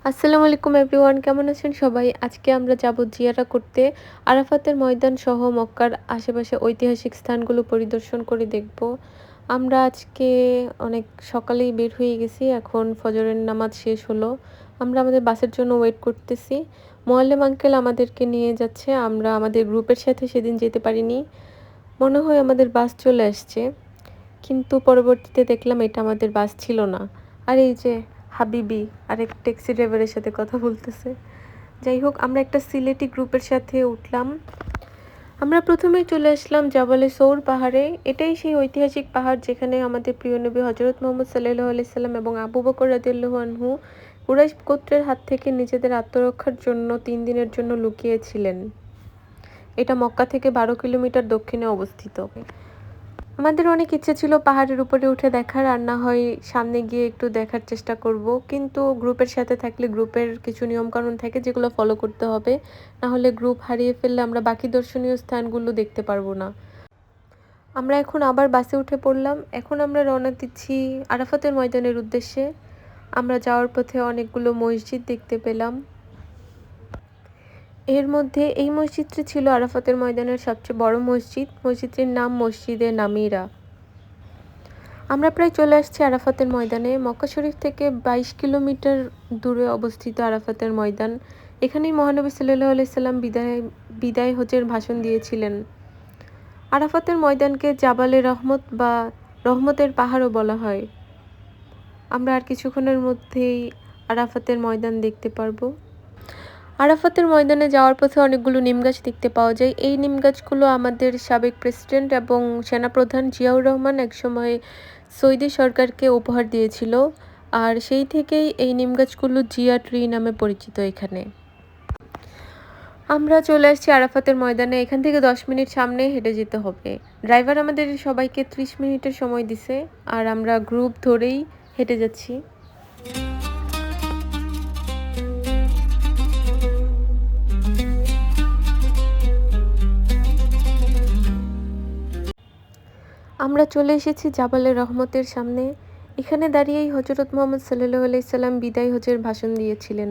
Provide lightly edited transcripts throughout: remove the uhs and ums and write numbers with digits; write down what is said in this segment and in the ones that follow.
আসসালামু আলাইকুম এভরিওয়ান, কেমন আছেন সবাই? আজকে আমরা যাব জিয়ারা করতে। আরাফাতের ময়দান সহ মক্কার আশেপাশে ঐতিহাসিক স্থানগুলো পরিদর্শন করে দেখব। আমরা আজকে অনেক সকালেই বের হয়ে গেছি। এখন ফজরের নামাজ শেষ হলো। আমরা আমাদের বাসের জন্য ওয়েট করতেছি। মোয়াল্লেম আঙ্কেল আমাদেরকে নিয়ে যাচ্ছে। আমরা আমাদের গ্রুপের সাথে সেদিন যেতে পারিনি। মনে হয় আমাদের বাস চলে আসছে। কিন্তু পরবর্তীতে দেখলাম এটা আমাদের বাস ছিল না। আর এই যে হাবিবি আরেক ট্যাক্সি ড্রাইভারের সাথে কথা বলতেছে। যাই হোক, আমরা একটা সিলেটি গ্রুপের সাথে উঠলাম। আমরা প্রথমেই চলে আসলাম জাবালে সৌর পাহাড়ে। এটাই সেই ঐতিহাসিক পাহাড় যেখানে আমাদের প্রিয় নবী হজরত মুহাম্মদ সাল্লাল্লাহু আলাইহি সাল্লাম এবং আবু বকর রাদিয়াল্লাহু আনহু কুরাইশ গোত্রের হাত থেকে নিজেদের আত্মরক্ষার জন্য ৩ দিনের জন্য লুকিয়েছিলেন। এটা মক্কা থেকে ১২ কিলোমিটার দক্ষিণে অবস্থিত। আমাদের অনেক ইচ্ছে ছিল পাহাড়ের উপরে উঠে দেখার, আর না হয় সামনে গিয়ে একটু দেখার চেষ্টা করব। কিন্তু গ্রুপের সাথে থাকলে গ্রুপের কিছু নিয়মকানুন থাকে যেগুলো ফলো করতে হবে। না হলে গ্রুপ হারিয়ে ফেললে আমরা বাকি দর্শনীয় স্থানগুলো দেখতে পারবো না। আমরা এখন আবার বাসে উঠে পড়লাম। এখন আমরা রওনা দিচ্ছি আরাফাতের ময়দানের উদ্দেশ্যে। আমরা যাওয়ার পথে অনেকগুলো মসজিদ দেখতে পেলাম। এর মধ্যে এই মসজিদটি ছিল আরাফাতের ময়দানের সবচেয়ে বড় মসজিদ। মসজিদটির নাম মসজিদে নামিরা। আমরা প্রায় চলে আসছি আরাফাতের ময়দানে। মক্কা শরীফ থেকে ২২ কিলোমিটার দূরে অবস্থিত আরাফাতের ময়দান। এখানেই মহানবী সাল্লাল্লাহু আলাইহি সাল্লাম বিদায় হজের ভাষণ দিয়েছিলেন। আরাফাতের ময়দানকে জাবালে রহমত বা রহমতের পাহাড়ও বলা হয়। আমরা আর কিছুক্ষণের মধ্যেই আরাফাতের ময়দান দেখতে পারবো। আরাফাতের ময়দানে যাওয়ার পথে অনেকগুলো নিম গাছ দেখতে পাওয়া যায়। এই নিম গাছগুলো আমাদের সাবেক প্রেসিডেন্ট এবং সেনাপ্রধান জিয়াউর রহমান একসময় সৌদি সরকারকে উপহার দিয়েছিল। আর সেই থেকেই এই নিম গাছগুলো জিয়া ট্রি নামে পরিচিত এখানে। আমরা চলে আসছি আরাফাতের ময়দানে। এখান থেকে 10 মিনিট সামনে হেঁটে যেতে হবে। ড্রাইভার আমাদের সবাইকে 30 মিনিটের সময় দিছে, আর আমরা গ্রুপ ধরেই হেঁটে যাচ্ছি। আমরা চলে এসেছি জাবালে রহমতের সামনে। এখানে দাঁড়িয়েই হজরত মুহাম্মদ সাল্লাল্লাহু আলাইহি সাল্লাম বিদায় হজের ভাষণ দিয়েছিলেন।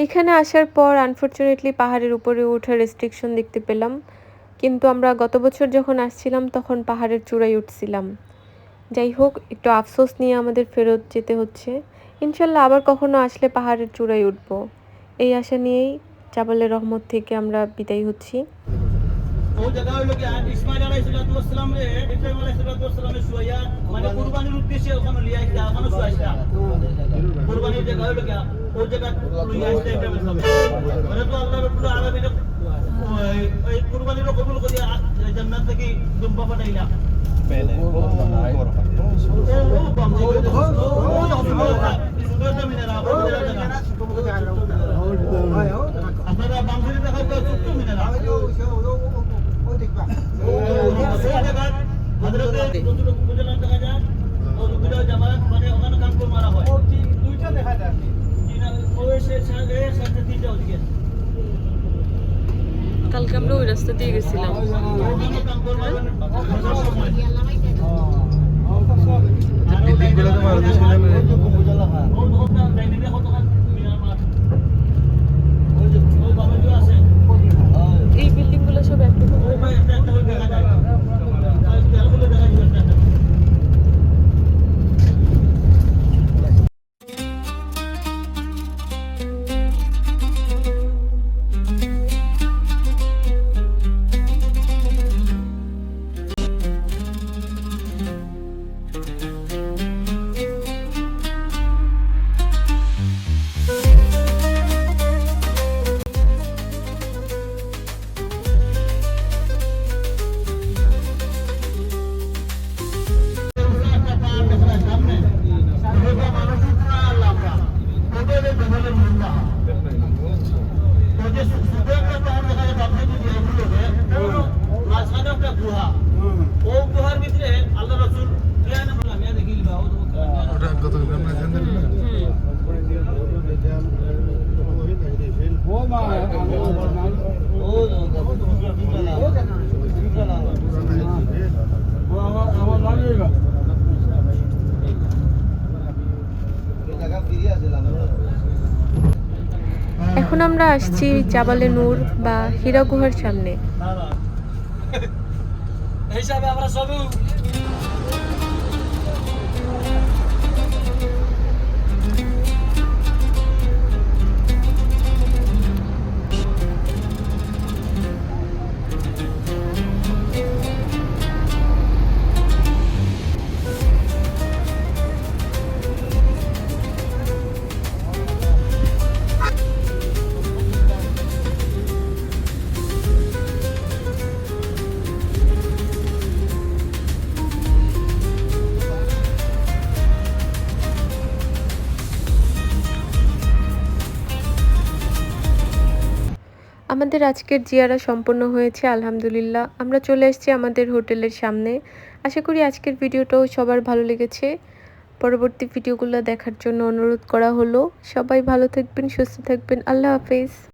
এখানে আসার পর আনফরচুনেটলি পাহাড়ের উপরে ওঠার রেস্ট্রিকশন দেখতে পেলাম। কিন্তু আমরা গত বছর যখন আসছিলাম তখন পাহাড়ের চূড়ায় উঠছিলাম। যাই হোক, একটু আফসোস নিয়ে আমাদের ফেরত যেতে হচ্ছে। ইনশাল্লাহ আবার কখনো আসলে পাহাড়ের চূড়ায় উঠব, এই আশা নিয়েই জাবালে রহমত থেকে আমরা বিদায় হচ্ছি। ও জায়গা হইলো কি ইসমাইল আলাইহিস সালাম রে ইব্রাহিম আলাইহিস সালামের শুয়া মানে কুরবানির উদ্দেশ্যে ওখানে লিয়ে আসছে ওখানে শুয়াইছে কুরবানির জায়গা হইলো কি ও জায়গা লিয়ে আসছে ইব্রাহিম সালাম মানে তো আল্লাহ রাব্বুল আলামিন এই কুরবানির কবুল করে জান্নাত থেকে দুম্বা পাঠাইলা পেলে আপনারা বাংলাদেশে দেখা যায় ছোট্ট মিনারা কালকে আমরা ওই রাস্তা দিয়ে গেছিলাম। এই বিল্ডিং গুলো সব একটা আসছি জাবালে নূর বা হীরা গুহার সামনে। হিসাবে আমরা সবই আমাদের আজকের জিয়ারা সম্পন্ন হয়েছে আলহামদুলিল্লাহ। আমরা চলে এসেছি আমাদের হোটেলের সামনে। আশা করি আজকের ভিডিওটাও সবার ভালো লেগেছে। পরবর্তী ভিডিওগুলো দেখার জন্য অনুরোধ করা হলো। সবাই ভালো থাকবেন, সুস্থ থাকবেন। আল্লাহ হাফেজ।